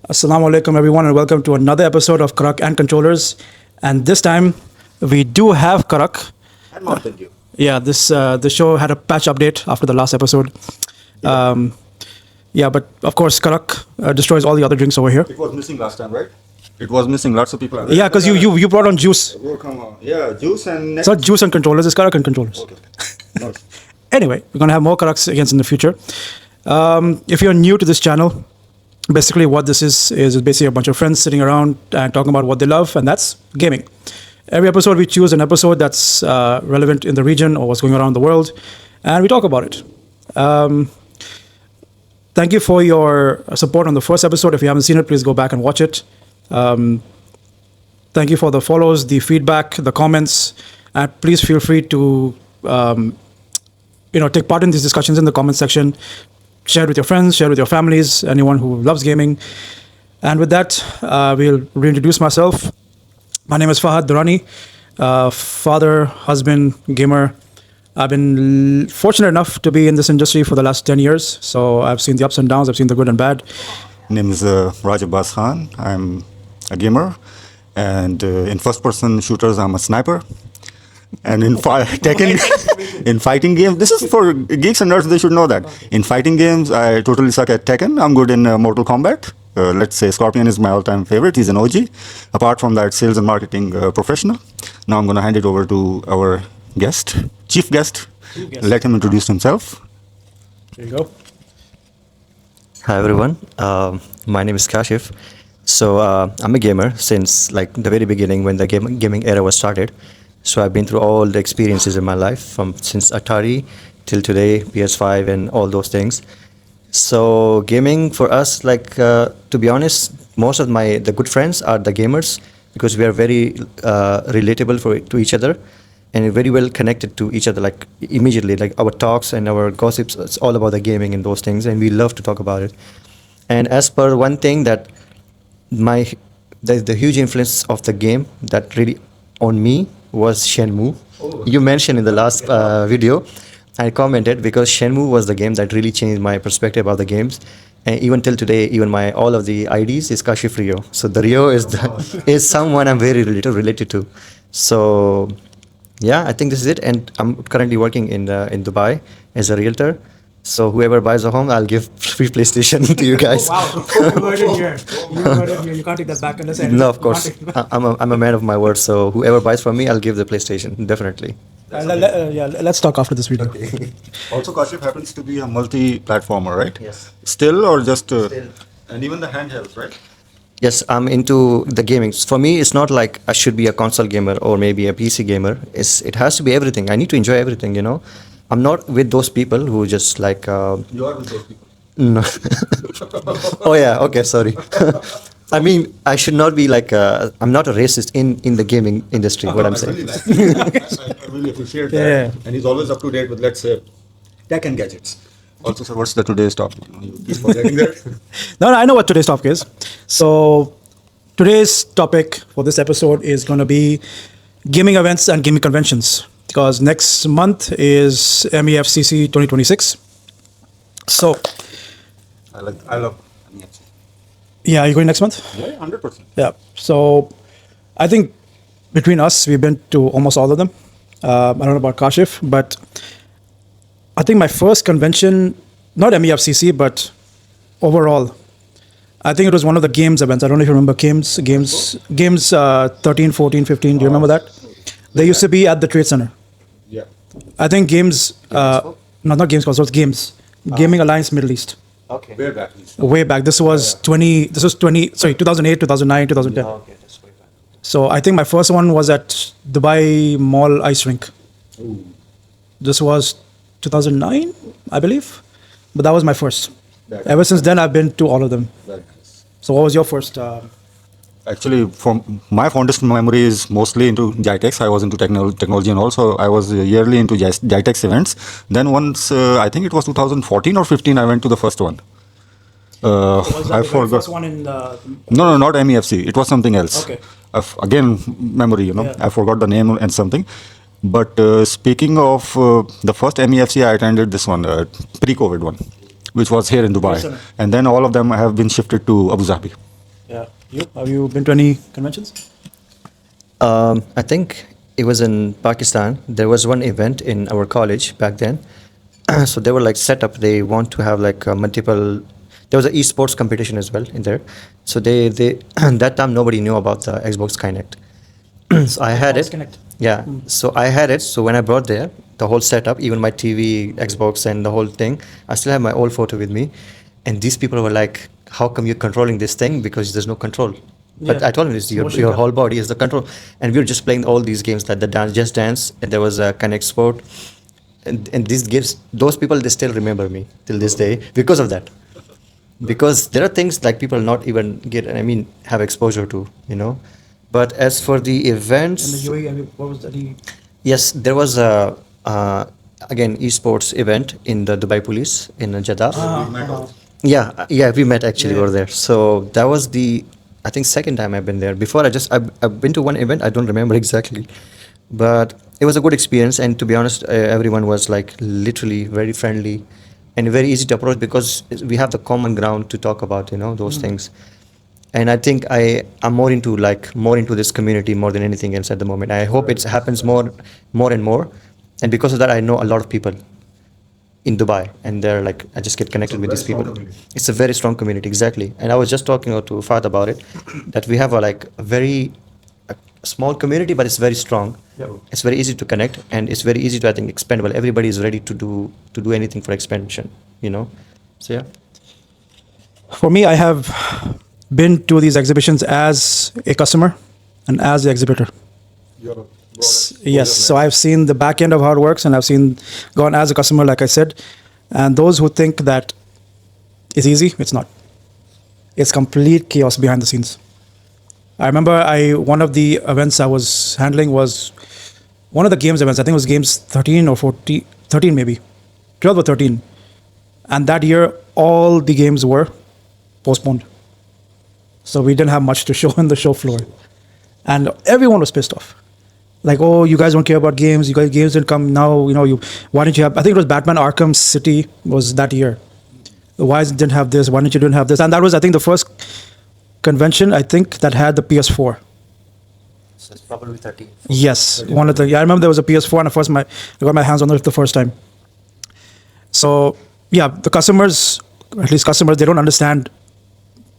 Assalamu alaikum, everyone, and welcome to another episode of Karak Controllers. And this time, we do have Karak. And Mountain Dew. Yeah, the show had a patch update after the last episode. But of course, Karak destroys all the other drinks over here. It was missing last time, right? It was missing. Lots of people. Yeah, because you brought on juice. Oh, come on. Yeah, juice and. It's not juice and controllers, it's Karak and controllers. Okay. Nice. Anyway, we're going to have more Karaks again in the future. If you're new to this channel, basically what this is basically a bunch of friends sitting around and talking about what they love, and that's gaming. Every episode we choose an episode that's relevant in the region or what's going around the world, and we talk about it. Thank you for your support on the first episode. If you haven't seen it, please go back and watch it. Thank you for the follows, the feedback, the comments, and please feel free to take part in these discussions in the comment section. Share it with your friends, share it with your families, anyone who loves gaming. And with that, we'll reintroduce myself. My name is Fahad Durrani, father, husband, gamer. I've been fortunate enough to be in this industry for the last 10 years. So I've seen the ups and downs, I've seen the good and bad. Name is Raj Abbas Khan. I'm a gamer. And in first-person shooters, I'm a sniper. And in in fighting games, this is for geeks and nerds, they should know that. In fighting games, I totally suck at Tekken. I'm good in Mortal Kombat. Let's say Scorpion is my all-time favorite. He's an OG. Apart from that, sales and marketing professional. Now I'm going to hand it over to our chief guest. Let him introduce himself. There you go. Hi everyone, my name is Kashif. So I'm a gamer since the very beginning when the gaming era was started. So I've been through all the experiences in my life since Atari till today, PS5 and all those things. So gaming for us, to be honest, most of the good friends are the gamers because we are very relatable to each other and very well connected to each other immediately. Our talks and our gossips, it's all about the gaming and those things, and we love to talk about it. And as per one thing that the huge influence of the game that really on me was Shenmue. Oh. You mentioned in the last video, I commented because Shenmue was the game that really changed my perspective about the games. And even till today, even all of the IDs is Kashif Rio. So the Rio is someone I'm very related to. So yeah, I think this is it. And I'm currently working in Dubai as a realtor. So whoever buys a home, I'll give free PlayStation to you guys. Oh, wow, you heard it here. You heard it here. You can't take that back unless No, of course. I'm a man of my word. So whoever buys from me, I'll give the PlayStation, definitely. Let's talk after this video. Okay. Also, Kashif happens to be a multi-platformer, right? Yes. Still or just... Still. And even the handhelds, right? Yes, I'm into the gaming. For me, it's not like I should be a console gamer or maybe a PC gamer. It has to be everything. I need to enjoy everything, I'm not with those people who just You are with those people. No. Oh yeah, okay, sorry. I mean, I should not be I'm not a racist in the gaming industry, what I'm saying. I really appreciate that. Yeah. And he's always up to date with, let's say, tech and gadgets. Also, sir, what's the today's topic? You keep forgetting that. No, I know what today's topic is. So today's topic for this episode is going to be gaming events and gaming conventions. Because next month is mefcc 2026. So I love MEFC. yeah, are you going next month? Yeah, 100%. Yeah. So I think between us, we've been to almost all of them. I don't know about Kashif, but I think my first convention, not MEFCC, but overall, I think it was one of the games events. I don't know if you remember games 13, 14, 15. Do you remember that? They used to be at the Trade Center. Yeah. I think games, not Games Consoles, games. Gaming Alliance Middle East. Okay. Way back. Way back. This was 2008, 2009, 2010. Okay, that's way back. So I think my first one was at Dubai Mall Ice Rink. Ooh. This was 2009, I believe. But that was my first. That- Ever since then, I've been to all of them. Very nice. So what was your first? Actually, from my fondest memory is mostly into GITEX. I was into technology and also I was yearly into GITEX events. Then once, I think it was 2014 or 15, I went to the first one. I forgot. First one in the... No, not MEFC. It was something else. Okay. Again, memory, Yeah. I forgot the name and something. But speaking of the first MEFC, I attended this one, pre-COVID one, which was here in Dubai. Yes, and then all of them have been shifted to Abu Dhabi. You? Have you been to any conventions? I think it was in Pakistan. There was one event in our college back then. So they were like set up. They want to have like multiple. There was an esports competition as well in there. So they that time nobody knew about the Xbox Kinect. So I had Xbox it. Kinect. Yeah. So I had it. So when I brought there the whole setup, even my TV, Xbox, and the whole thing, I still have my old photo with me. And these people were like, "How come you're controlling this thing? Because there's no control." But Yeah. I told him, "It's Motion your cap- whole body is the control." And we were just playing all these games like the dance, Just Dance, and there was a Connect Sport. And these games, those people, they still remember me till this day because of that. Because there are things like people not even have exposure to, you know. But as for the events, In the UAE, what was that? yes, there was a again esports event in the Dubai Police in Jeddah. Yeah, we met actually Yeah. over there. So that was the, I think, second time I've been there. Before I've been to one event. I don't remember exactly, but it was a good experience. And to be honest, everyone was like literally very friendly and very easy to approach because we have the common ground to talk about, you know, those things. And I think I'm more into this community more than anything else at the moment. I hope it happens more and more. And because of that, I know a lot of people in Dubai, and they're like, I just get connected with these people. It's a very strong community, exactly. And I was just talking to Fahd about it, that we have a very small community, but it's very strong. Yep. It's very easy to connect, and it's very easy to, I think, expandable. Everybody is ready to do anything for expansion, you know. So yeah. For me, I have been to these exhibitions as a customer and as the exhibitor. Yes, so I've seen the back end of how it works, and I've gone as a customer, like I said. And those who think that it's easy, it's not. It's complete chaos behind the scenes. I remember one of the events I was handling was one of the games events. I think it was games 13 or 14, 13 maybe, 12 or 13. And that year, all the games were postponed. So we didn't have much to show on the show floor. And everyone was pissed off. Like, oh, you guys don't care about games. You guys, games didn't come now. You know, why didn't you have? I think it was Batman Arkham City was that year. Why didn't have this? Why didn't you have this? And that was, I think, the first convention I think that had the PS4. So it's probably 13. Yes, one of the. Yeah, I remember there was a PS4, and I got my hands on it the first time. So yeah, the customers, at least customers, they don't understand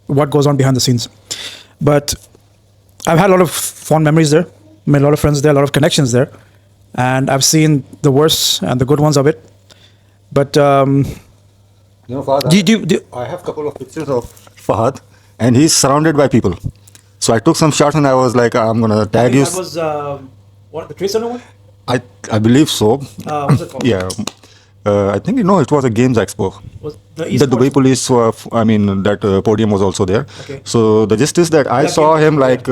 what goes on behind the scenes. But I've had a lot of fond memories there. Made a lot of friends there, a lot of connections there, and I've seen the worst and the good ones of it. But Fahad, do I have a couple of pictures of Fahad, and he's surrounded by people. So I took some shots, and I was like, I'm gonna tag you. that was what the Trade Center one? I believe so. What's it called? Yeah. I think it was a games expo. Was The esports Dubai police were, that podium was also there. Okay. So the gist is that I Like saw in- him like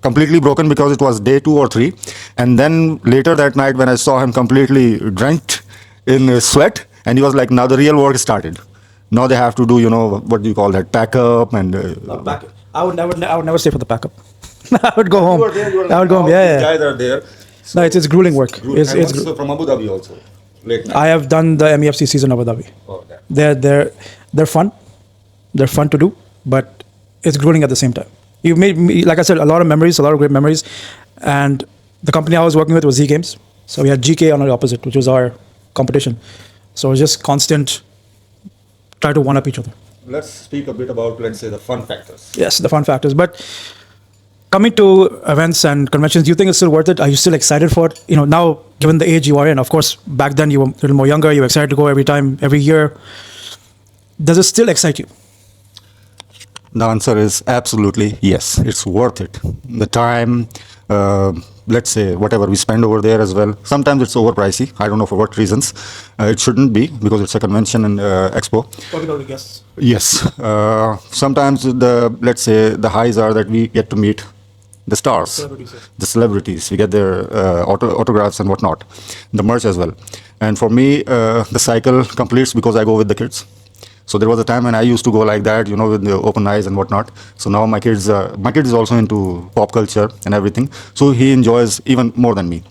completely broken because it was day 2 or 3. And then later that night when I saw him completely drenched in sweat, and he was like, now the real work started. Now they have to do, what do you call that, pack up and... Back. I would never stay for the backup. I would go home. You were there, you were I would like, go home. "Oh, Yeah, these yeah. guys are there. No, it's grueling work. It's From Abu Dhabi also. Late night. I have done the MEFCCs in Abu Dhabi. Oh, that. They're fun. They're fun to do, but it's grueling at the same time. You made me, like I said, a lot of memories, a lot of great memories. And the company I was working with was Z Games. So we had GK on the opposite, which was our competition. So it was just constant try to one up each other. Let's speak a bit about, let's say, the fun factors. Yes, the fun factors. But coming to events and conventions, do you think it's still worth it? Are you still excited for it? Now, given the age you are in, of course, back then you were a little more younger, you were excited to go every time, every year. Does it still excite you? The answer is absolutely yes. It's worth it. The time, let's say, whatever we spend over there as well. Sometimes it's overpricey. I don't know for what reasons. It shouldn't be because it's a convention and expo. Probably guess. Yes. Sometimes let's say the highs are that we get to meet the stars, Celebrities, yes. the celebrities. We get their autographs and whatnot, the merch as well. And for me, the cycle completes because I go with the kids. So there was a time when I used to go like that, with the open eyes and whatnot. So now my kid is also into pop culture and everything. So he enjoys even more than me.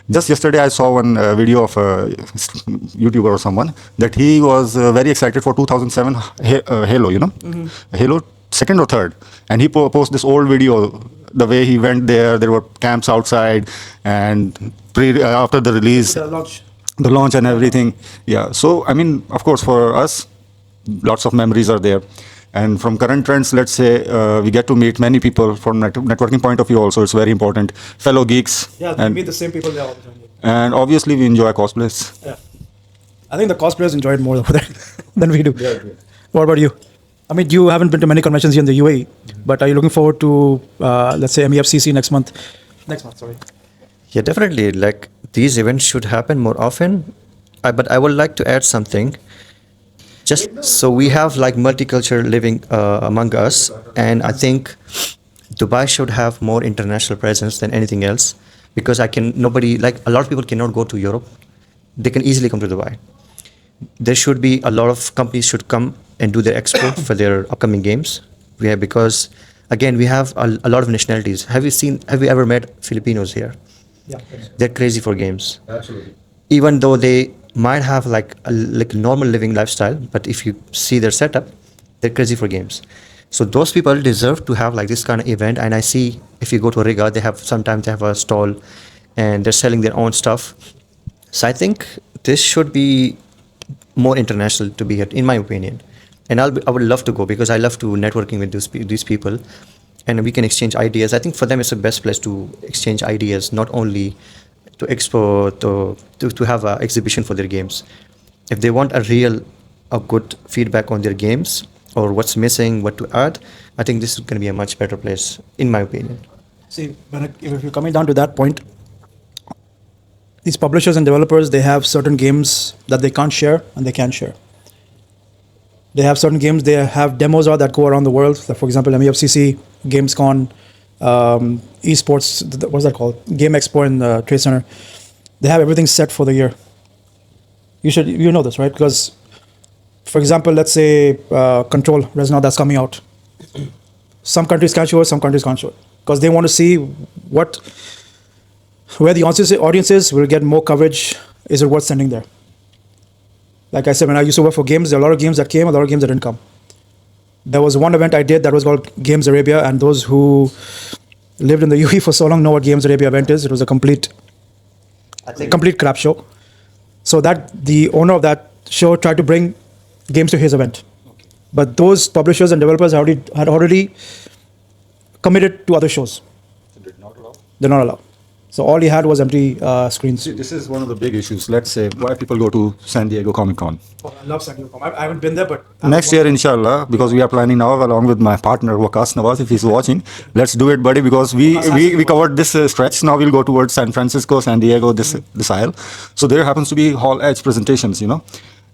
Just yesterday I saw one video of a YouTuber or someone that he was very excited for 2007 Halo, Halo second or third, and he posted this old video. The way he went there were camps outside, and after the release, The launch. the launch and everything. Yeah. So I mean, of course, for us, lots of memories are there. And from current trends, let's say we get to meet many people from networking point of view. Also, it's very important. Fellow geeks. Yeah, we meet the same people there all the time. And obviously, we enjoy cosplays. Yeah. I think the cosplayers enjoy it more over there than we do. Yeah. What about you? I mean, you haven't been to many conventions here in the UAE, but are you looking forward to, let's say, MEFCC next month? Next month, sorry. Yeah, definitely. Like these events should happen more often. But I would like to add something. Just so we have like multicultural living among us, and I think Dubai should have more international presence than anything else, because nobody, like a lot of people cannot go to Europe. They can easily come to Dubai. There should be a lot of companies should come and do their expo for their upcoming games. Because again, we have a lot of nationalities. Have you ever met Filipinos here? Yeah. They're crazy for games. Absolutely. Even though they might have like a normal living lifestyle, but if you see their setup, they're crazy for games. So those people deserve to have like this kind of event. And I see if you go to Riga, sometimes they have a stall and they're selling their own stuff. So I think this should be more international to be here, in my opinion. And I would love to go, because I love to networking with these people, and we can exchange ideas. I think for them it's the best place to exchange ideas, not only to expo, to have an exhibition for their games. If they want a good feedback on their games or what's missing, what to add, I think this is going to be a much better place, in my opinion. See, if you're coming down to that point, these publishers and developers, they have certain games that they can't share and they can share. They have certain games, they have demos that go around the world. Like for example, MEFCC, Gamescom, esports, what's that called? Game Expo in the Trade Center. They have everything set for the year. You know this, right? Because, for example, let's say Control, Resonance that's coming out. Some countries can show it, some countries can't show it. Because they want to see where the audience is, will get more coverage. Is it worth sending there? Like I said, when I used to work for games, there are a lot of games that came, a lot of games that didn't come. There was one event I did that was called Games Arabia, and those who lived in the UAE for so long know what Games Arabia event is. It was a complete crap show. So that the owner of that show tried to bring games to his event. Okay. But those publishers and developers had already committed to other shows. So did not allow? They're not allowed. So all he had was empty screens. See, this is one of the big issues. Let's say why people go to San Diego Comic Con. Oh, I love San Diego Comic Con. I haven't been there, but Next year, inshallah, because we are planning now along with my partner Waqas Nawaz, if he's watching. Let's do it, buddy, because we covered this stretch. Now we'll go towards San Francisco, San Diego, this aisle. So there happens to be Hall Edge presentations,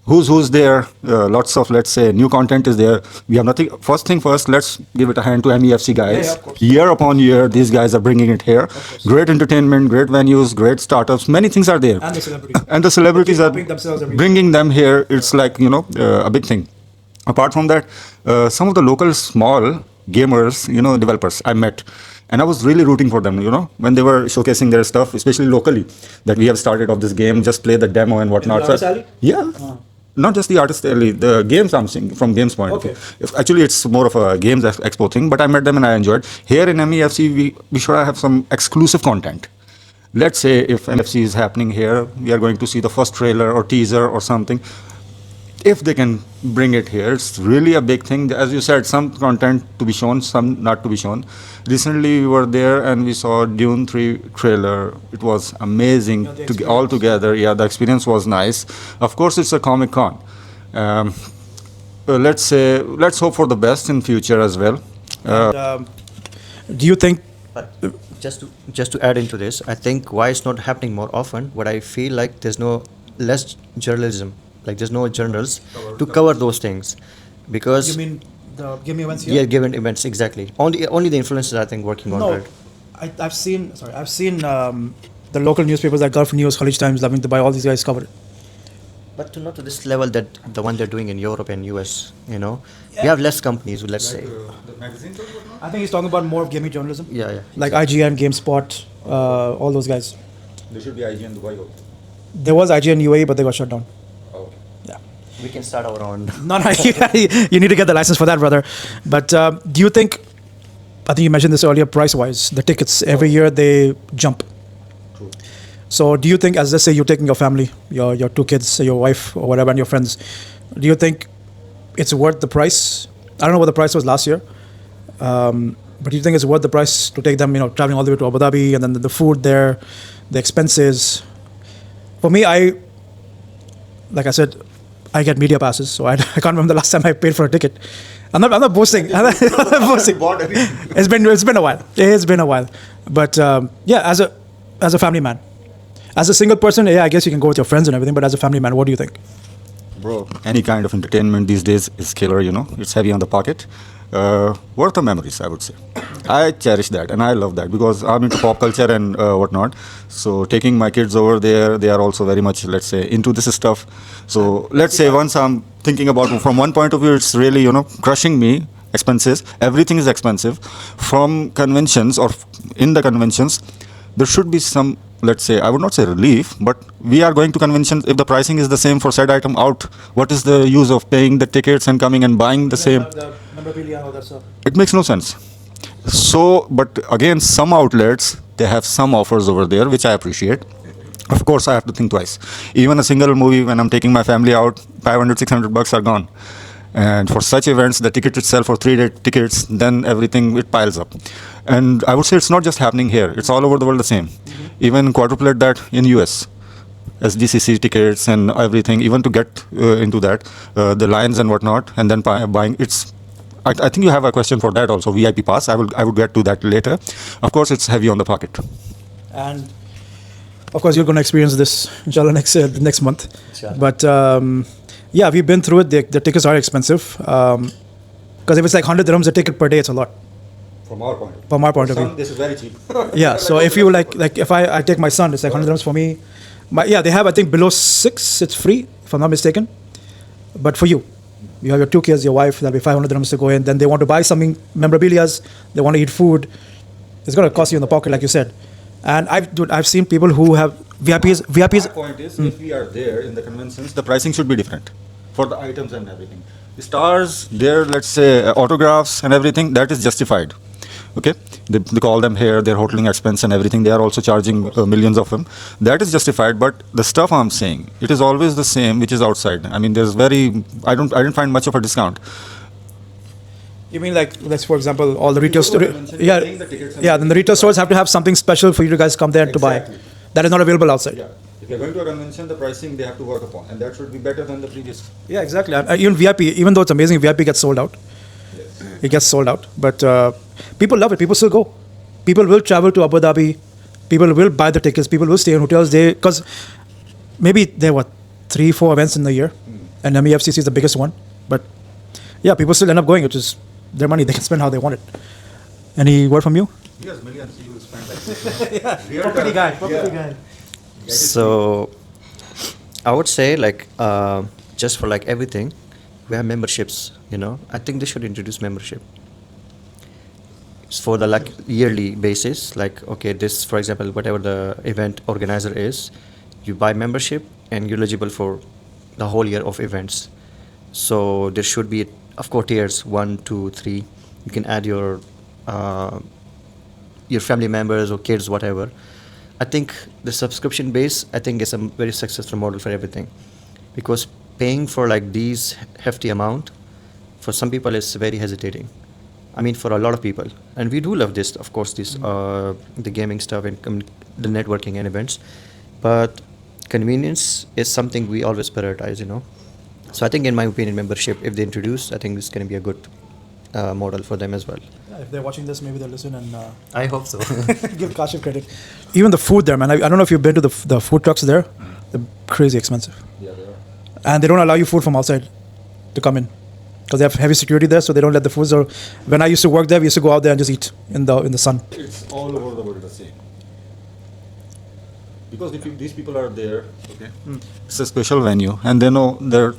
Who's there? Lots of, let's say, new content is there. We have nothing. First thing first, let's give it a hand to MEFC guys. Yeah, of course. Year upon year, these guys are bringing it here. Great entertainment, great venues, great startups. Many things are there. And the celebrities. And the celebrities are themselves every bringing them here. It's like, a big thing. Apart from that, some of the local small gamers, developers I met. And I was really rooting for them, when they were showcasing their stuff, especially locally, that we have started off this game, just play the demo and whatnot. Artist Alley? Yeah. Not just the Artist Alley, the games I'm seeing from games point of view. Actually, it's more of a games expo thing, but I met them and I enjoyed. Here in MEFC, we should have some exclusive content. Let's say if MEFC is happening here, we are going to see the first trailer or teaser or something. If they can bring it here, it's really a big thing. As you said, some content to be shown, some not to be shown. Recently, we were there and we saw Dune 3 trailer. It was amazing all together. Yeah, the experience was nice. Of course, it's a Comic Con. Let's hope for the best in future as well. do you think? But just to add into this, I think why it's not happening more often, what I feel like there's no less journalism, like there's no journals to cover those things, because You mean the gaming events here? yeah, given events exactly. Only the influencers I think working on No, it. I've seen the local newspapers like Gulf News, Khalij Times, Loving Dubai, all these guys cover it. But not to this level that the one they're doing in Europe and US, We have less companies, let's say. The magazines or whatnot? I think he's talking about more of gaming journalism. Yeah. Like IGN, GameSpot, all those guys. There should be IGN Dubai also. There was IGN UAE, but they got shut down. Oh, okay. Yeah. We can start our own. No, no, you need to get the license for that, brother. But do you think? I think you mentioned this earlier. Price-wise, the tickets every year they jump. True. So, do you think, as let's say you're taking your family, your two kids, your wife or whatever, and your friends, do you think it's worth the price? I don't know what the price was last year, but do you think it's worth the price to take them? Traveling all the way to Abu Dhabi and then the food there, the expenses. For me, like I said, I get media passes, so I can't remember the last time I paid for a ticket. I'm not boasting. I'm not boasting. It's been a while. It's been a while, but yeah, as a family man, as a single person, yeah, I guess you can go with your friends and everything. But as a family man, what do you think? Bro, any kind of entertainment these days is killer, It's heavy on the pocket. Worth the memories, I would say. I cherish that and I love that because I'm into pop culture and whatnot. So taking my kids over there, they are also very much, let's say, into this stuff. So let's say once I'm thinking about from one point of view, it's really, crushing me. Expenses, everything is expensive. From conventions or in the conventions, there should be some, let's say, I would not say relief, but we are going to conventions. If the pricing is the same for said item out, what is the use of paying the tickets and coming and buying the same? The memorabilia and all that stuff. It makes no sense. So, but again, some outlets, they have some offers over there, which I appreciate. Of course, I have to think twice. Even a single movie, when I'm taking my family out, 500, 600 bucks are gone. And for such events, the ticket itself for 3-day tickets, then everything, it piles up. And I would say it's not just happening here. It's all over the world the same. Even quadruplate that in US. SDCC tickets and everything, even to get into that, the lines and whatnot, and then buying, I think you have a question for that also, VIP pass. I will get to that later. Of course, it's heavy on the pocket. And of course, you're going to experience this, inshallah, next month. Inshallah. But yeah, we've been through it. The tickets are expensive. Because if it's like 100 dirhams a ticket per day, it's a lot. From our point of view. From our point of view. This is very cheap. Yeah, so if you like if I take my son, it's like 100 dirhams for me. They have, I think, below 6, it's free, if I'm not mistaken. But for you have your 2 kids, your wife, that'll be 500 dirhams to go in. Then they want to buy something, memorabilias, they want to eat food. It's going to cost you in the pocket, like you said. And I've seen people who have VIPs. My point is, if we are there in the conventions, the pricing should be different for the items and everything. The stars, their, let's say, autographs and everything, that is justified. Okay, they call them here, their hoteling expense and everything. They are also charging millions of them. That is justified. But the stuff I'm saying, it is always the same, which is outside. I mean, there's I didn't find much of a discount. You mean like, let's for example, all the retail You go to a stores? convention, you're paying the tickets and Then the retail stores have to have something special for you to guys come there to buy. Exactly. That is not available outside. Yeah, if you're going to a convention, the pricing they have to work upon, and that should be better than the previous. Yeah, exactly. Even VIP, even though it's amazing, VIP gets sold out. Yes. It gets sold out. But people love it. People still go. People will travel to Abu Dhabi. People will buy the tickets. People will stay in hotels. Because maybe there were 3-4 events in the year, and MEFCC is the biggest one. But yeah, people still end up going, which is their money. They can spend how they want it. Any word from you? Yes, millions you will spend like this. Yeah, property guy. So I would say just for everything, we have memberships. I think they should introduce membership. It's for the yearly basis. Okay, this, for example, whatever the event organizer is, you buy membership and you're eligible for the whole year of events. So there should be, of course, tiers 1, 2, 3. You can add your family members or kids, whatever. I think the subscription base, is a very successful model for everything, because paying for these hefty amount, for some people is very hesitating. I mean, for a lot of people, and we do love this, of course, the gaming stuff and the networking and events, but convenience is something we always prioritize, So I think, in my opinion, membership, if they introduce, I think this is going to be a good model for them as well. Yeah, if they're watching this, maybe they'll listen and I hope so. give Kashif credit. Even the food there, man. I don't know if you've been to the food trucks there. They're crazy expensive. Yeah, they are. And they don't allow you food from outside to come in, because they have heavy security there, so they don't let the foods. Or when I used to work there, we used to go out there and just eat in the sun. It's all over the world the same. Because these people are there, okay, it's a special venue, and they know their.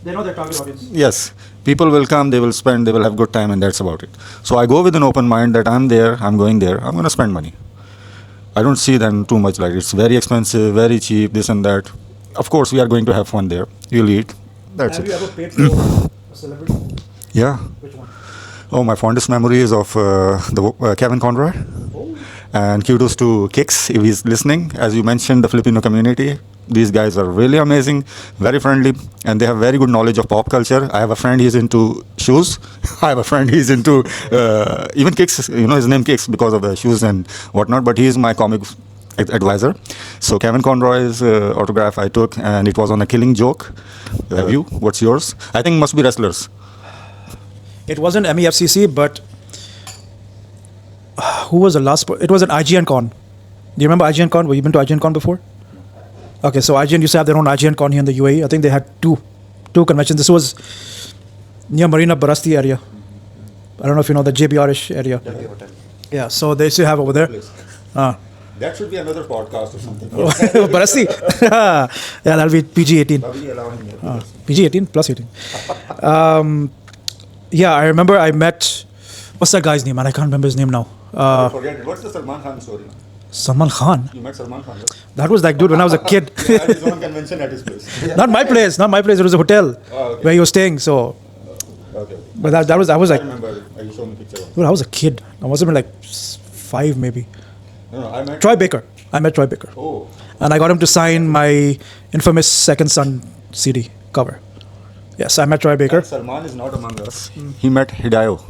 They know their target audience. Yes, people will come, they will spend, they will have good time, and that's about it. So I go with an open mind that I'm there, I'm going there, I'm going to spend money. I don't see them too much it's very expensive, very cheap, this and that. Of course, we are going to have fun there. You'll eat, That's Have it. you ever paid for a celebrity? Yeah. Which one? Oh, my fondest memory is of Kevin Conroy. Oh. And kudos to Kix if he's listening. As you mentioned, the Filipino community. These guys are really amazing, very friendly, and they have very good knowledge of pop culture. I have a friend, he's into shoes. I have a friend, he's into even Kix, his name Kix because of the shoes and whatnot, but he's my comic advisor. So Kevin Conroy's autograph I took, and it was on a Killing Joke. Have you? What's yours? I think it must be wrestlers. It wasn't MEFCC, but who was the last? It was an IGN Con. Do you remember IGN Con? Were you been to IGN Con before? Okay, so IGN used to have their own IGN Con here in the UAE. I think they had two conventions. This was near Marina Barasti area. I don't know if you know the JBR-ish area. Yeah, so they used to have over there. That should be another podcast or something. Barasti. Yeah, that'll be PG-18. PG-18 plus 18. Yeah, I remember I met, what's that guy's name, man? I can't remember his name now. Forget it. What's the Salman Khan story? Salman Khan. You met Salman Khan, right? That was that dude when I was a kid. He had his own convention at his place. Not my place. It was a hotel where he was staying. So, Okay. but I was I like, remember. You showed me a picture of. dude, I was a kid. I must have been like 5 maybe. No, I met. Troy Baker. I met Troy Baker. Oh. And I got him to sign my infamous Second Son CD cover. Yes, I met Troy Baker. And Salman is not among us. He met Hideo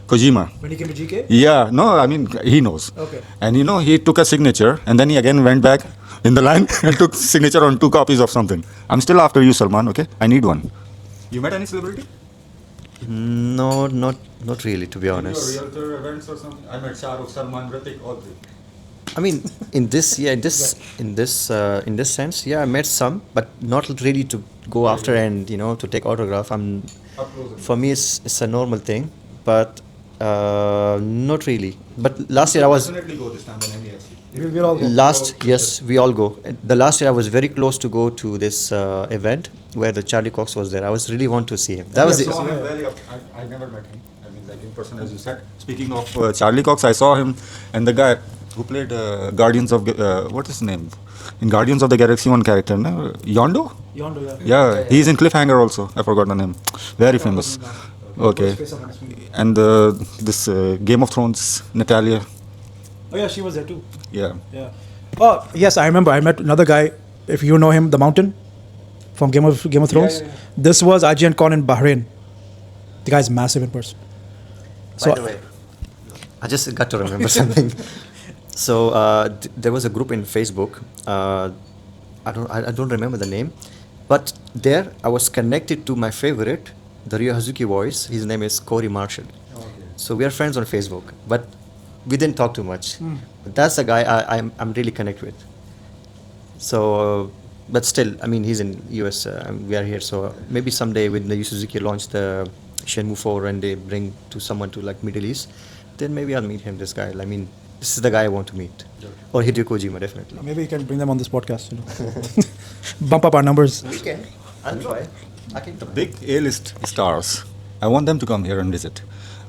Kojima. When he came to GK? Yeah, no, I mean, he knows. Okay. And he took a signature and then he again went back in the line and took signature on 2 copies of something. I'm still after you, Salman, okay? I need one. You met any celebrity? No, not really, to be honest. realtor events or something? I met Shah Rukh, Salman, Ritik, all 3. I mean, in this sense, yeah, I met some, but not really to go after and to take autograph. For me, it's a normal thing, but not really. But last year I was Definitely go this time when MEFC. We'll all go. yes, we all go. The last year I was very close to go to this event where the Charlie Cox was there. I was really want to see him. That was I saw him I never met him. I mean, like in person, as you said. Speaking of Charlie Cox, I saw him and the guy who played Guardians of what's his name in Guardians of the Galaxy, one character, no? Yondo. Yondo, Yeah, he's in Cliffhanger also. I forgot the name. Very famous. Okay. And this Game of Thrones, Natalia. Oh yeah, she was there too. Yeah. Yeah. Oh yes, I remember. I met another guy. If you know him, the Mountain, from Game of Thrones. yeah. This was IGN Con in Bahrain. The guy's massive in person. By the way, I just got to remember something. So there was a group in Facebook. I don't remember the name, but there I was connected to my favorite, the Ryo Hazuki voice. His name is Corey Marshall. So we are friends on Facebook, but we didn't talk too much. But that's the guy I'm really connected with. So, but still, I mean, he's in US. We are here, so maybe someday when the Yu Suzuki launch the Shenmue 4 and they bring to someone to like Middle East, then maybe I'll meet him. This guy. I mean, this is the guy I want to meet. Or Hideo Kojima, definitely. Maybe you can bring them on this podcast. Bump up our numbers. We can. I'll try. I can. The big A-list stars. I want them to come here and visit.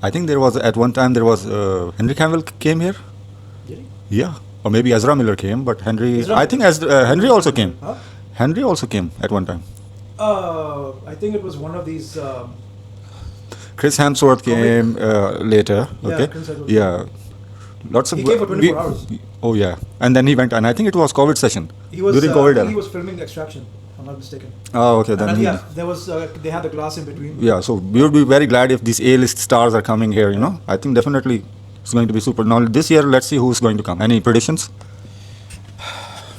I think there was at one time Henry Cavill came here. Did he? Yeah, or maybe Ezra Miller came, but Henry. Ezra I think Henry also came. Huh? Henry also came at one time. I think it was one of these. Chris Hemsworth came later. Yeah, Okay. Chris Hemsworth. Yeah. Lots of. He came for 24 hours. Oh yeah, and then he went, and I think it was COVID session. He was. during I COVID. think he was filming Extraction. If I'm not mistaken. Oh okay, then. And he- yeah, there was. They had the glass in between. Yeah, so we would be very glad if these A-list stars are coming here. I think definitely it's going to be super. Now this year, let's see who's going to come. Any predictions?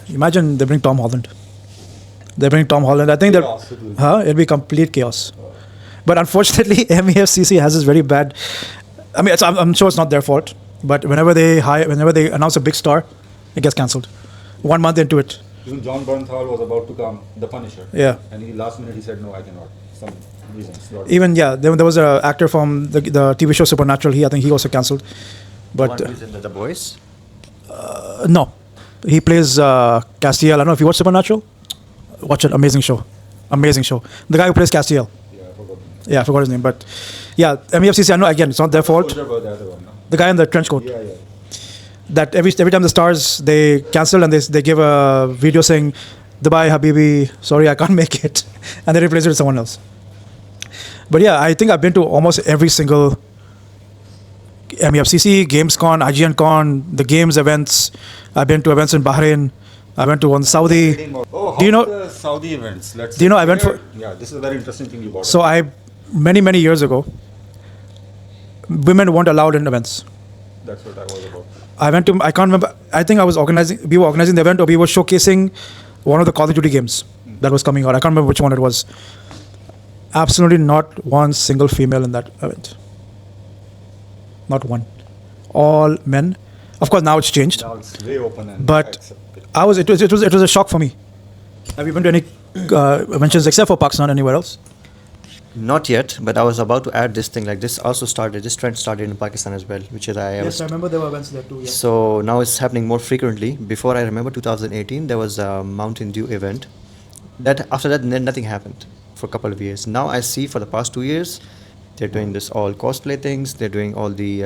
Imagine they bring Tom Holland. They bring Tom Holland. I think that. Chaos, it will be. It'll be complete chaos. But unfortunately, MEFCC has this very bad. I mean, I'm sure it's not their fault. But whenever they announce a big star, it gets cancelled. 1 month into it. Even John Bernthal was about to come, the Punisher. Yeah. And last minute he said, no, I cannot. Some reasons. Even there was an actor from the TV show Supernatural. I think he also cancelled. But One who's in the boys. no, he plays Castiel. I don't know if you watch Supernatural. Watch it, amazing show. The guy who plays Castiel. Yeah, I forgot. Yeah, I forgot his name. But yeah, MEFCC. I know again, it's not their fault. Soldier was the other one, no? The guy in the trench coat. Yeah, yeah. That every time the stars they cancel and they give a video saying Dubai, Habibi, sorry, I can't make it. And they replace it with someone else. But yeah, I think I've been to almost every single MEFCC, GamesCon, IGNCon, the games events. I've been to events in Bahrain. I went to one Saudi. Oh, Do you know- the Saudi events? Let's Do you know I went for- Yeah, this is a very interesting thing you brought So up. many years ago, women weren't allowed in events. That's what I was about. I went to, I can't remember, I think we were organizing the event, or we were showcasing one of the Call of Duty games that was coming out. I can't remember which one it was. Absolutely not one single female in that event. Not one. All men. Of course, now it's changed. Now it's way open and But accepted. it was a shock for me. Have you been to any conventions except for Pakistan, anywhere else? Not yet, but I was about to add this thing. Like this trend started in Pakistan as well, which is I was. remember there were events there too. So now it's happening more frequently. Before I remember 2018, there was a Mountain Dew event. That after that, nothing happened for a couple of years. Now I see for the past 2 years, they're doing this all cosplay things. They're doing all the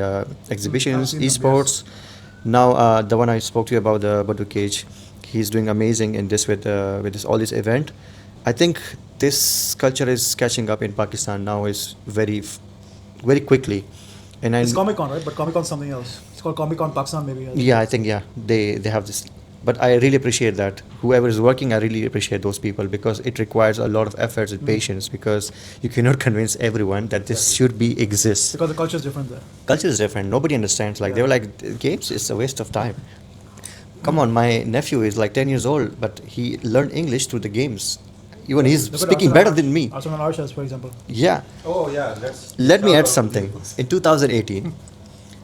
exhibitions, seen them, esports. Now the one I spoke to you about, the Badu Cage, he's doing amazing in this with this all this event. I think this culture is catching up in Pakistan now is very quickly. And I, It's Comic Con, right? But Comic Con something else. It's called Comic Con Pakistan, maybe. yeah, I think they have this. But I really appreciate that. Whoever is working, I really appreciate those people because it requires a lot of efforts and patience because you cannot convince everyone that this should be exist. Because the culture is different there. Culture is different. Nobody understands. Like they were like, games is a waste of time. Come on, my nephew is like 10 years old, but he learned English through the games. Even he's Look at speaking Arsenal better Arsh- than me. Arsenal Arshas, for example. Yeah. Oh yeah, Let me add something. In 2018,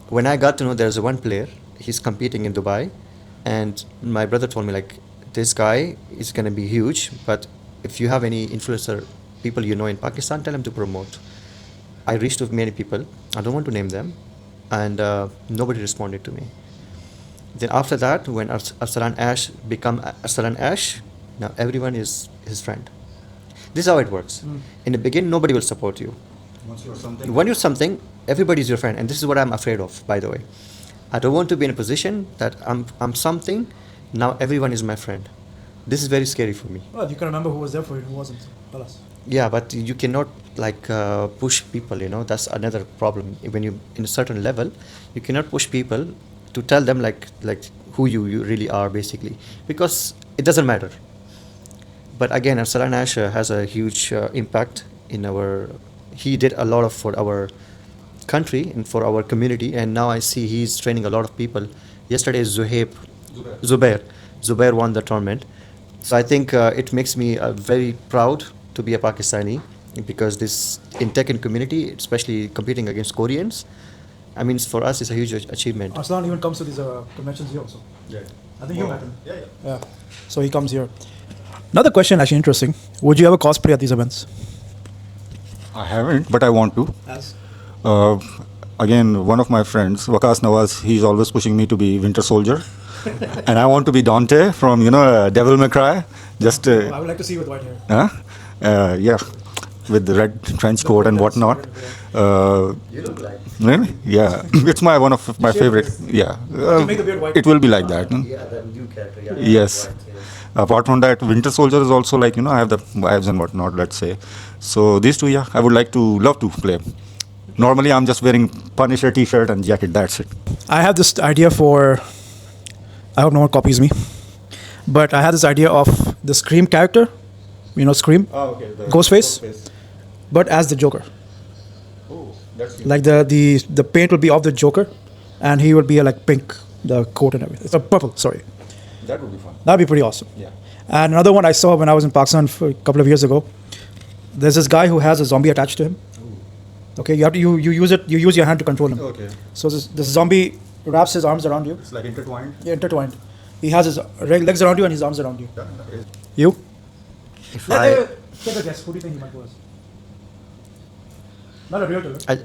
when I got to know there's one player, he's competing in Dubai, and my brother told me like, this guy is gonna be huge, but if you have any influencer people you know in Pakistan, tell him to promote. I reached to many people. I don't want to name them, and nobody responded to me. Then after that, when Arsalan Ash become Arsalan Ash, now everyone is his friend. This is how it works. In the beginning, nobody will support you. Once you're something. When you're something, everybody's your friend, and this is what I'm afraid of. By the way, I don't want to be in a position that I'm something. Now everyone is my friend. This is very scary for me. Well, you can remember who was there for it, who wasn't. Tell us. Yeah, but you cannot like push people. You know, that's another problem. When you in a certain level, you cannot push people to tell them like who you really are basically, because it doesn't matter. But again, Arsalan Ash has a huge impact in our. He did a lot for our country and for our community, and now I see he's training a lot of people. Yesterday, Zubair won the tournament. So I think it makes me very proud to be a Pakistani because this in tech and community, especially competing against Koreans, I mean, for us, it's a huge achievement. Arslan even comes to these conventions here also. Yeah. I think you met him. Yeah. So he comes here. Another question, actually interesting. Would you ever cosplay at these events? I haven't, but I want to. As? Again, one of my friends, Waqas Nawaz, he's always pushing me to be Winter Soldier. And I want to be Dante from, Devil May Cry. Just, I would like to see you with white hair. yeah, with the red trench coat and whatnot. You look like. Really? Yeah, it's one of my favorite. Yeah, make the beard white. it will be like that. Yeah, the new character. Yeah. Yes. Apart from that, Winter Soldier is also like, I have the vibes and whatnot, let's say. So these two, yeah, I would love to play. Normally, I'm just wearing Punisher t-shirt and jacket, that's it. I have this idea for. I hope no one copies me. But I had this idea of the Scream character. Scream? Oh, okay. Ghostface? But as the Joker. Oh, that's Like the paint will be of the Joker, and he will be like pink, the coat and everything. It's a purple, sorry. That would be fun. That'd be pretty awesome. Yeah. And another one I saw when I was in Pakistan for a couple of years ago. There's this guy who has a zombie attached to him. Okay, you have to you use your hand to control him. Okay. So this zombie wraps his arms around you. It's like intertwined. Yeah, intertwined. He has his legs around you and his arms around you. You? If I, Take a guess. Who do you think he might was? Not a real killer. I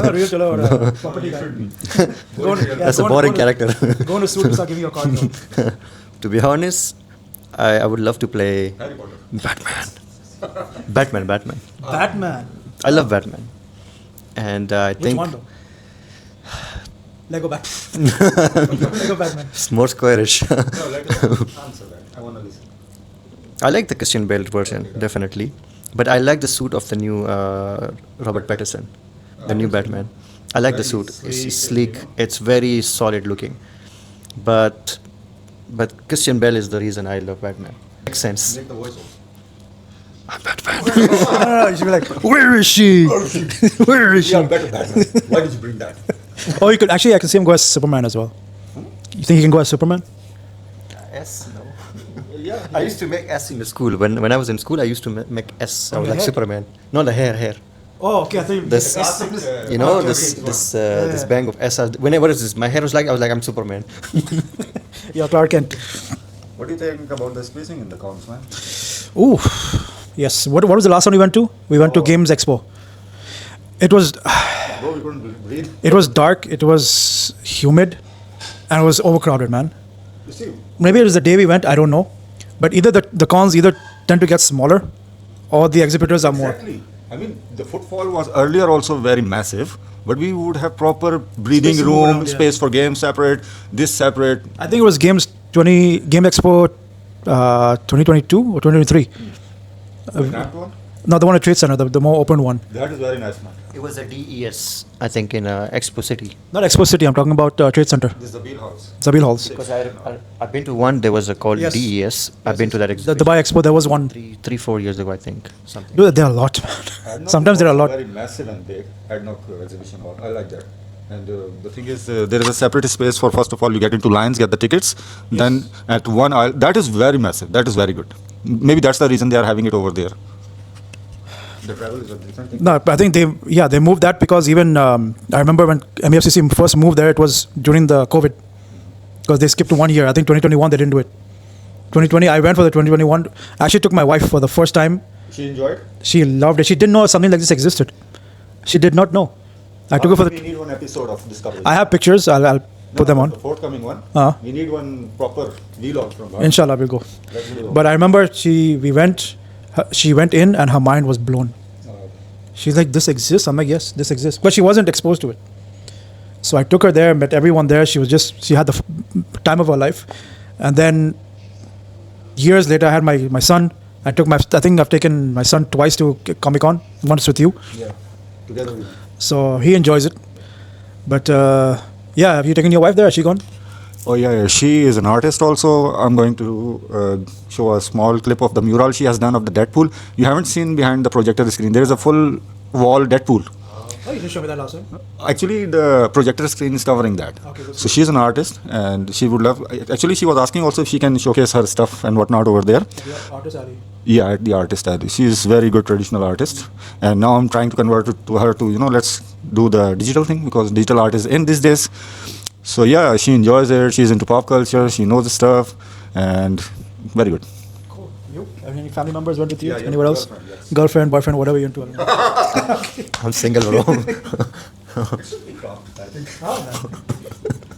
Not a real killer or a property guy. that's a boring character. Go on a suit and start giving you a card. though. To be honest, I would love to play Harry Potter. Batman. Batman. I love Batman, and I Which think one though? Lego Batman. Lego Batman. it's more squarish. No, let us answer that. I want to listen. I like the Christian Bale version, definitely. But I like the suit of the new Robert Pattinson, the new Batman. I like the suit. It's sleek. It's very solid looking. But Christian Bale is the reason I love Batman. Makes sense. Make the voice off. I'm Batman. No, you should be like, where is she? Where is she? Yeah, better Batman. Why did you bring that? Oh, you could actually, I can see him go as Superman as well. You think he can go as Superman? S, no. Yeah. I used to make S in the school. When I was in school, I used to make S. I was like hair? Superman. No, the hair. Oh, okay. I think This, you know, this bang of S. Whenever it's this, my hair was like, I was like, I'm Superman. yeah, Clark Kent. What do you think about the spacing in the comms, man? Ooh, yes. What was the last one we went to? We went to Games Expo. It was Bro, we couldn't breathe. it was dark. It was humid, and it was overcrowded, man. You see, Maybe it was the day we went. I don't know, but either the cons either tend to get smaller, or the exhibitors are more. exactly. I mean, the footfall was earlier also very massive, but we would have proper breathing Space to move room, around, yeah. space for games separate, this separate. I think it was Game Expo 2022 or 2023. That one? No, the one at Trade Center, the more open one. That is very nice, man. It was a DES, I think, in Expo City. Not Expo City. I'm talking about Trade Center, This is the wheelhouse. Zabil Halls. Because I've been to one. There was a called Yes. DES. I've been to that The exhibition. Dubai Expo, there was one. 4 years ago, I think. Something. Dude, there are a lot, man. Sometimes there are a lot. Very massive and big. Adnoc exhibition hall. I like that. And the thing is, there is a separate space for, first of all, you get into lines, get the tickets. Then at one aisle, that is very massive. That is very good. Maybe that's the reason they are having it over there. The travel is a different thing. No, but I think they moved that because even I remember when MEFCC first moved there, it was during the COVID because they skipped 1 year. I think 2021 they didn't do it. 2020 I went for the 2021. I actually took my wife for the first time. She enjoyed? She loved it. She didn't know something like this existed. She did not know. I took her for We the. need one episode of Discovery. I have pictures. I'll put them on. The forthcoming one. Uh-huh. We need one proper vlog from her. Inshallah, we'll go. Let's do it. But I remember she went in and her mind was blown. She's like, this exists? I'm like, yes, this exists. But she wasn't exposed to it. So I took her there, met everyone there. She had the time of her life. And then years later, I had my son. I think I've taken my son twice to Comic Con, once with you. Yeah. Together we So he enjoys it. But yeah, have you taken your wife there? Has she gone? Oh yeah, she is an artist also. I'm going to show a small clip of the mural she has done of the Deadpool. You haven't seen behind the projector screen. There is a full wall Deadpool. Oh, you did show me that last time. Actually, the projector screen is covering that. Okay, that's So she's an artist, and she would love. Actually, she was asking also if she can showcase her stuff and whatnot over there. Yeah, Artist Alley. Yeah, at the artist alley. She is very good traditional artist, and now I'm trying to convert it to her to let's do the digital thing because digital art is in these days. So yeah, she enjoys it. She's into pop culture. She knows the stuff, and very good. Cool. You? Any family members went with you? Yeah, yeah, Anywhere else? girlfriend, yes. Girlfriend, boyfriend, whatever you're into. I'm single, bro.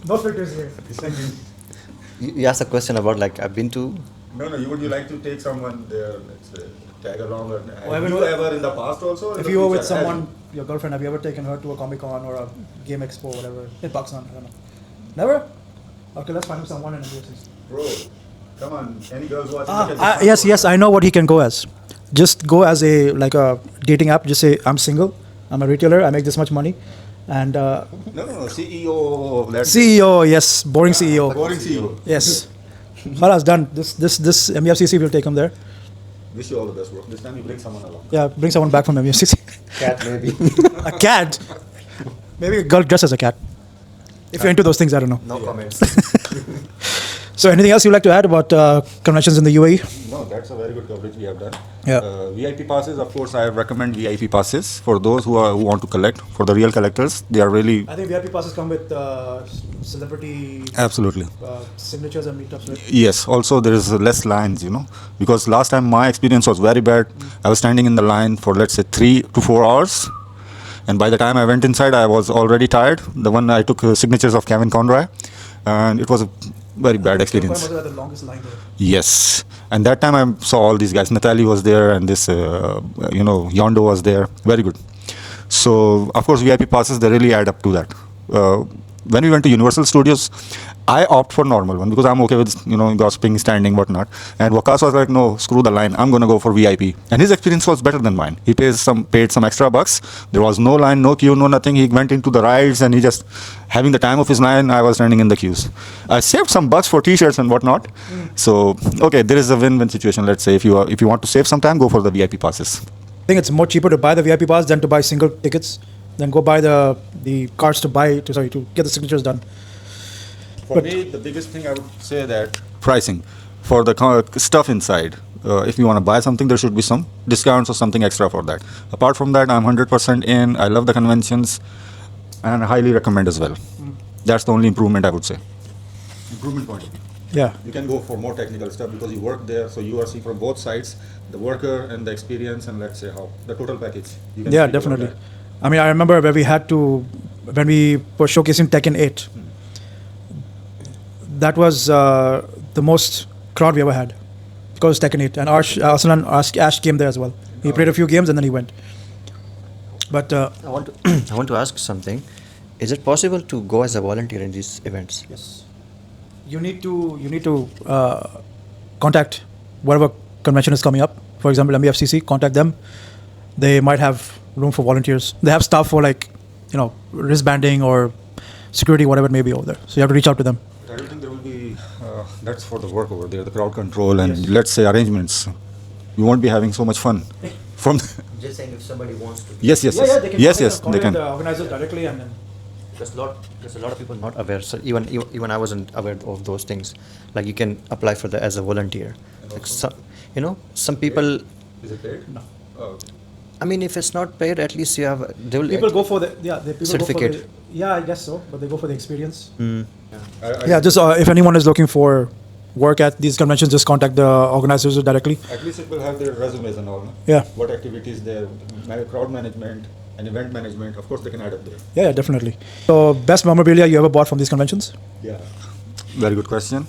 No filters here. You asked a question about like I've been to. No, would you like to take someone there? Let's tag along. have you ever in the past also? If you were with someone, your girlfriend, have you ever taken her to a Comic Con or a Game Expo, whatever, in Pakistan? I don't know. Never? Okay, let's find someone in India. Bro, come on. Any girls watching? Yes, I know what he can go as. Just go as a dating app. Just say, I'm single, I'm a retailer, I make this much money. And No, CEO. CEO, yes, boring CEO. Boring CEO. Yes. Khalas, done. This MEFCC will take him there. Wish you all the best, bro. This time you bring someone along. Yeah, bring someone back from MEFCC. Cat maybe. A cat? Maybe a girl dressed as a cat. If you're into those things, I don't know. No comments. So anything else you'd like to add about conventions in the UAE? No, that's a very good coverage we have done. Yeah. VIP passes, of course, I recommend VIP passes for those who want to collect. For the real collectors, they are really I think VIP passes come with celebrity absolutely. signatures and meetups, right? Yes. Also, there is less lines, because last time my experience was very bad. I was standing in the line for let's say 3 to 4 hours, and by the time I went inside, I was already tired. The one I took signatures of Kevin Conroy, and it was a very bad experience. The longest line there. Yes, and that time I saw all these guys. Natalie was there, and this, Yondo was there. Very good. So, of course, VIP passes, they really add up to that. when we went to Universal Studios, I opt for normal one because I'm okay with gossiping, standing, whatnot. And Waqas was like, no, screw the line. I'm gonna go for VIP. And his experience was better than mine. He paid some extra bucks. There was no line, no queue, no nothing. He went into the rides and he just having the time of his line. I was standing in the queues. I saved some bucks for T-shirts and whatnot. So okay, there is a win-win situation. Let's say if you want to save some time, go for the VIP passes. I think it's more cheaper to buy the VIP pass than to buy single tickets. Then go buy the cards to get the signatures done. For me, the biggest thing I would say that pricing for the stuff inside. If you want to buy something, there should be some discounts or something extra for that. Apart from that, I'm 100% in. I love the conventions and I highly recommend as well. That's the only improvement I would say. Improvement point of view. Yeah. You can go for more technical stuff because you work there, so you are seeing from both sides, the worker and the experience, and let's say how the total package. You can Yeah, speak about definitely. that. I mean, I remember when we were showcasing Tekken 8. That was the most crowd we ever had because Tekken 8. And Ash came there as well. He played a few games and then he went. But I want to ask something. Is it possible to go as a volunteer in these events? yes, you need to contact whatever convention is coming up. For example, MEFCC, contact them. They might have room for volunteers. They have staff for wristbanding or security, whatever it may be over there. So you have to reach out to them. I don't think there will be, that's for the work over there, the crowd control and let's say arrangements. You won't be having so much fun. From Just saying, if somebody wants to. yes, they can. the organizers directly and then. There's a lot of people not aware. So even I wasn't aware of those things. Like you can apply for as a volunteer. Like some people. Is it paid? No. Oh, okay. I mean, if it's not paid, at least you have. They will. People go for the people Certificate. Go for the, I guess so, but they go for the experience. I- Yeah, just if anyone is looking for work at these conventions, just contact the organizers directly. At least it will have their resumes and all. No? Yeah. What activities there, crowd management and event management, of course they can add up there. Yeah, definitely. So, best memorabilia you ever bought from these conventions? Yeah. Very good question.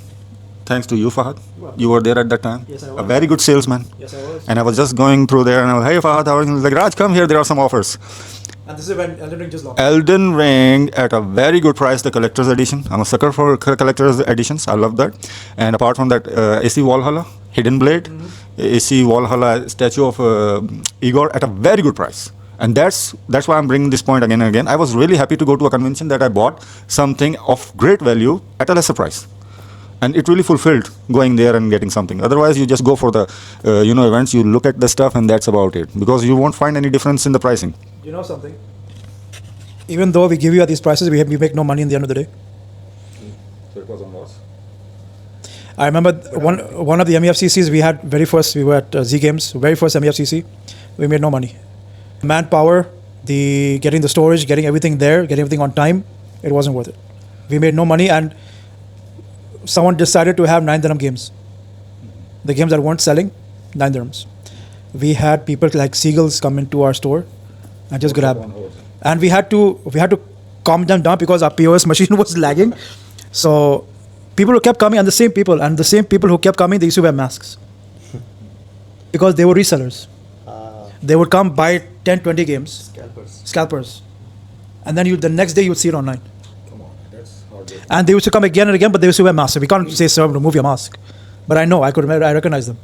Thanks to you, Fahad. You were there at that time. Yes, I A was. very good salesman. Yes, I was. And I was just going through there and I was like, hey Fahad, how are you? He was like, Raj, come here, there are some offers. And this is when Elden Ring just launched. Elden Ring at a very good price, the collector's edition. I'm a sucker for collector's editions. I love that. And apart from that, AC Valhalla, Hidden Blade, AC Valhalla statue of Igor at a very good price. And that's why I'm bringing this point again and again. I was really happy to go to a convention that I bought something of great value at a lesser price. And it really fulfilled going there and getting something. Otherwise, you just go for the events, you look at the stuff and that's about it. Because you won't find any difference in the pricing. You know something? Even though we give you at these prices, we make no money in the end of the day. So it was on loss. I remember one of the MEFCCs we were at Z Games, very first MEFCC, we made no money. Manpower, getting the storage, getting everything there, getting everything on time, it wasn't worth it. We made no money and someone decided to have 9 dirham games. The games that weren't selling, 9 dirhams. We had people like seagulls come into our store and just grab. And we had to calm them down because our POS machine was lagging. So people who kept coming, and the same people who kept coming, they used to wear masks. Because they were resellers. They would come buy 10, 20 games. Scalpers. And then the next day you would see it online. Come on, that's hard. And they used to come again and again, but they used to wear masks. We can't say, sir, remove your mask. But I know, I recognize them.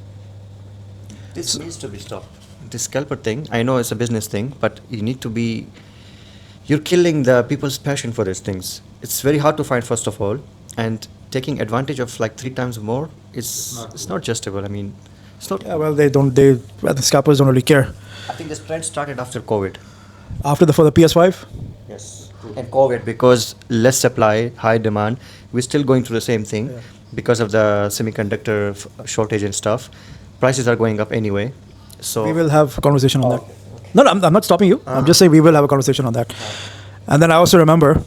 This needs to be stopped. This scalper thing, I know it's a business thing, but you're killing the people's passion for these things. It's very hard to find, first of all, and taking advantage of like 3 times more, it's not justable. I mean, it's not. Yeah, well, the scalpers don't really care. I think this trend started after COVID. For the PS5? Yes. And COVID, because less supply, high demand, we're still going through the same thing because of the semiconductor shortage and stuff. Prices are going up anyway. So We will have a conversation on that. No, I'm not stopping you. I'm just saying we will have a conversation on that. And then I also remember,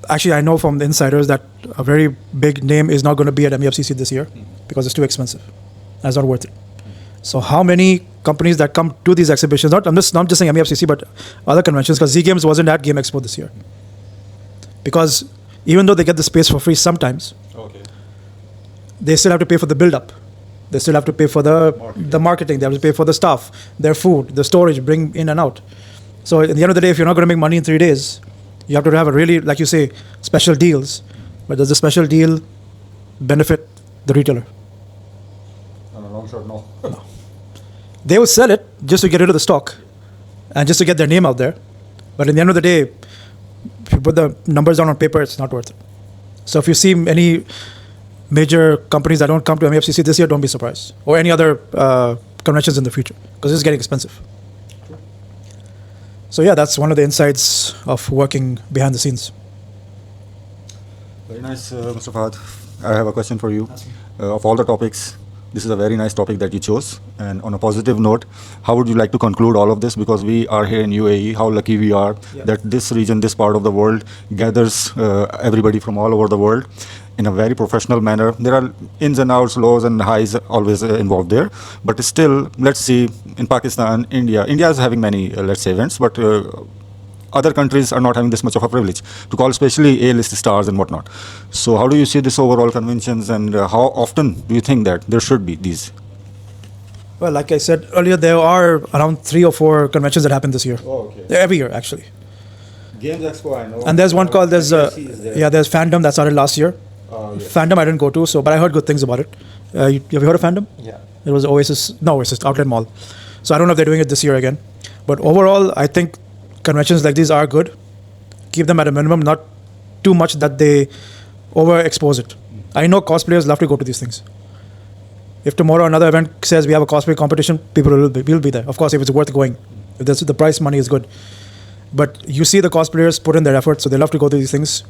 actually I know from the insiders that a very big name is not going to be at MEFCC this year because it's too expensive. That's not worth it. So how many companies that come to these exhibitions, not just saying MEFCC, but other conventions, because Z Games wasn't at Game Expo this year. Because even though they get the space for free sometimes, they still have to pay for the build-up. They still have to pay for the marketing. They have to pay for the staff, their food, the storage, bring in and out. So at the end of the day, if you're not going to make money in 3 days, You have to have a really, like you say, special deals. But does the special deal benefit the retailer? On a long shot, no. They will sell it just to get rid of the stock and just to get their name out there. But at the end of the day, if you put the numbers down on paper, it's not worth it. So if you see any major companies that don't come to MEFCC this year, don't be surprised. Or any other conventions in the future, because it's getting expensive. So yeah, that's one of the insights of working behind the scenes. Very nice, Mr. Fahad. I have a question for you. Of all the topics, this is a very nice topic that you chose. And on a positive note, how would you like to conclude all of this? Because we are here in UAE, how lucky we are that this region, this part of the world gathers everybody from all over the world in a very professional manner. There are ins and outs, lows and highs always involved there. But still, let's see, in Pakistan, India is having many, let's say, events, but other countries are not having this much of a privilege to call especially A-list stars and whatnot. So how do you see this overall conventions, and how often do you think that there should be these? Well, like I said earlier, there are around 3 or 4 conventions that happen this year. Oh, okay. Every year, actually. Games Expo, I know. And there's one called, there's Fandom that started last year. Fandom I didn't go to, but I heard good things about it. You have you heard of Fandom? Yeah. It was Oasis Outlet Mall. So I don't know if they're doing it this year again. But overall, I think conventions like these are good. Keep them at a minimum, not too much that they overexpose it. I know cosplayers love to go to these things. If tomorrow another event says we have a cosplay competition, people will be there. Of course, if it's worth going. If the price money is good. But you see the cosplayers put in their effort, so they love to go to these things.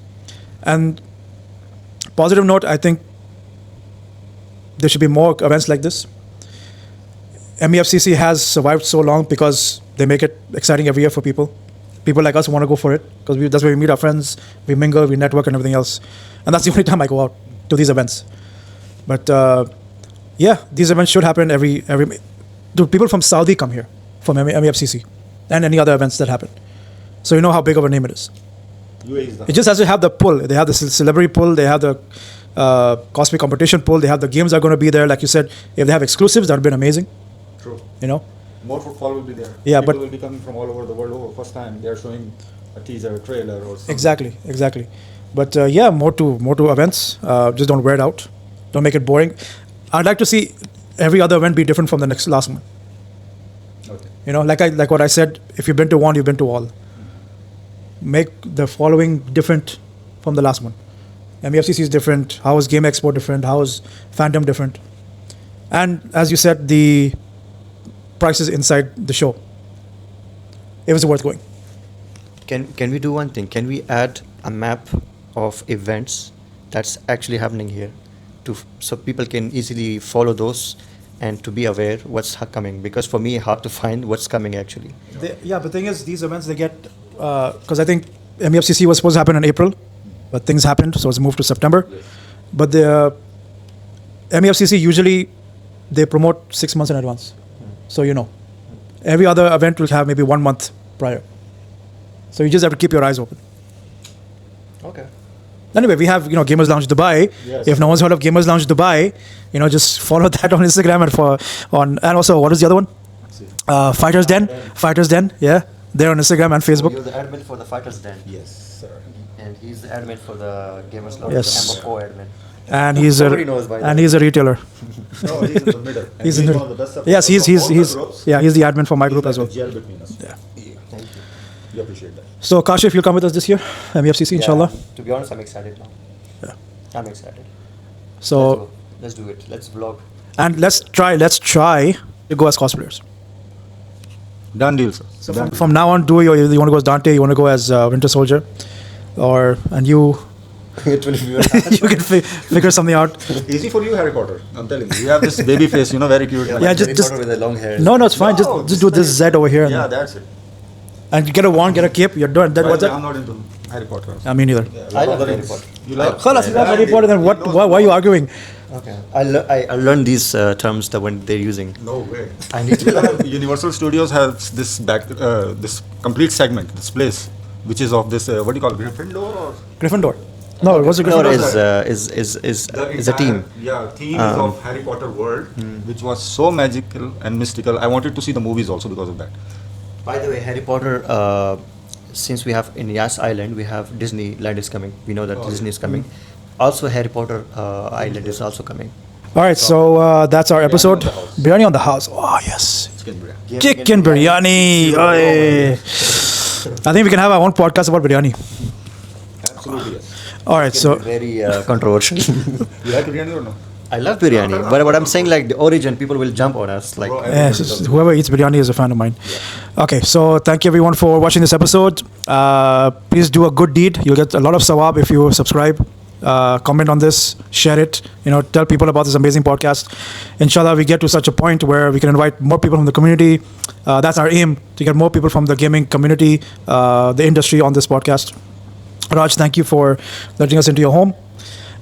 And positive note, I think there should be more events like this. MEFCC has survived so long because they make it exciting every year for people. People like us want to go for it because that's where we meet our friends, we mingle, we network and everything else. And that's the only time I go out to these events. But yeah, these events should happen every. Do people from Saudi come here from MEFCC and any other events that happen? So you know how big of a name it is. It just has to have the pull. They have the celebrity pull. They have the cosplay competition pull. They have the games are going to be there. Like you said, if they have exclusives, that would have been amazing. True. You know? More footfall will be there. Yeah, People but will be coming from all over the world. Oh, first time they are showing a teaser, a trailer, or something. Exactly. But yeah, more to events. Just don't wear it out. Don't make it boring. I'd like to see every other event be different from the last one. Okay. You know, like what I said. If you've been to one, you've been to all. Make the following different from the last one. MEFCC is different. How is Game Expo different? How is Phantom different? And as you said, the prices inside the show. If it's worth going. Can we do one thing? Can we add a map of events that's actually happening here, so people can easily follow those and to be aware what's coming? Because for me, hard to find what's coming actually. But the thing is, these events they get because I think MEFCC was supposed to happen in April, but things happened, so it's moved to September. Yes. But the MEFCC usually they promote 6 months in advance, so you know. Every other event will have maybe 1 month prior. So you just have to keep your eyes open. Okay. Anyway, we have Gamers Lounge Dubai. Yes. If no one's heard of Gamers Lounge Dubai, just follow that on Instagram and also what is the other one? Fighters Den. Yeah, they're on Instagram and Facebook. You're the admin for the Fighters Den. Yes, sir. And he's the admin for the Gamers Lounge. Yes. The MFO admin. And he's a retailer. No, he's in the middle. He's in one of the best. Yes, he's the admin for my group as well. Gel between us. Yeah. Thank you. We appreciate that. So Kashif, you'll come with us this year, MEFCC, inshallah. To be honest, I'm excited now. Yeah. I'm excited. So let's do it. Let's vlog. And let's try to go as cosplayers. Done deal, sir. So from now on, you want to go as Dante, you want to go as Winter Soldier, and you. It will be you can figure something out. Easy for you, Harry Potter. I'm telling you. You have this baby face, very cute. Yeah, just with the long hair. No, it's fine. Just do this Z over here. Yeah, that's it. And you get a wand, get a cape. You're done. What's that? I'm not into Harry Potter. Me neither. Yeah, I love Harry Potter. You like? Khalas, you love Harry Potter. Then why are you arguing? Okay. I learned these terms when they're using. No way. I need to. Universal Studios has this this complete segment, this place, which is of this what do you call it, Gryffindor or? Gryffindor. No, it was a Gryffindor. Is a team. Yeah, team is of Harry Potter world, which was so magical and mystical. I wanted to see the movies also because of that. By the way, Harry Potter since we have in Yas Island, we have Disneyland is coming. We know that Disney is coming. Also, Harry Potter Island is also coming. All right, so that's our episode. Biryani on the house. Oh, yes. Chicken biryani. Oy. I think we can have our own podcast about biryani. Absolutely, yes. All right, so Very controversial. You like biryani or no? I love biryani, but what I'm saying, like the origin, people will jump on us. Like, yes, whoever eats biryani is a fan of mine. Okay, so thank you everyone for watching this episode. Please do a good deed. You'll get a lot of sawab if you subscribe. Comment on this, share it, tell people about this amazing podcast. Inshallah, we get to such a point where we can invite more people from the community. That's our aim, to get more people from the gaming community, the industry on this podcast. Raj, thank you for letting us into your home.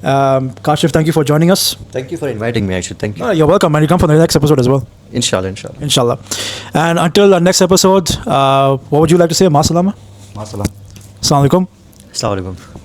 Kashif, thank you for joining us. thank you for inviting me. Actually, thank you. You're welcome, and you come for the next episode as well. Inshallah. Inshallah. And until our next episode, what would you like to say? Ma salama. Masalam. Assalamu alaikum. Assalamu alaikum.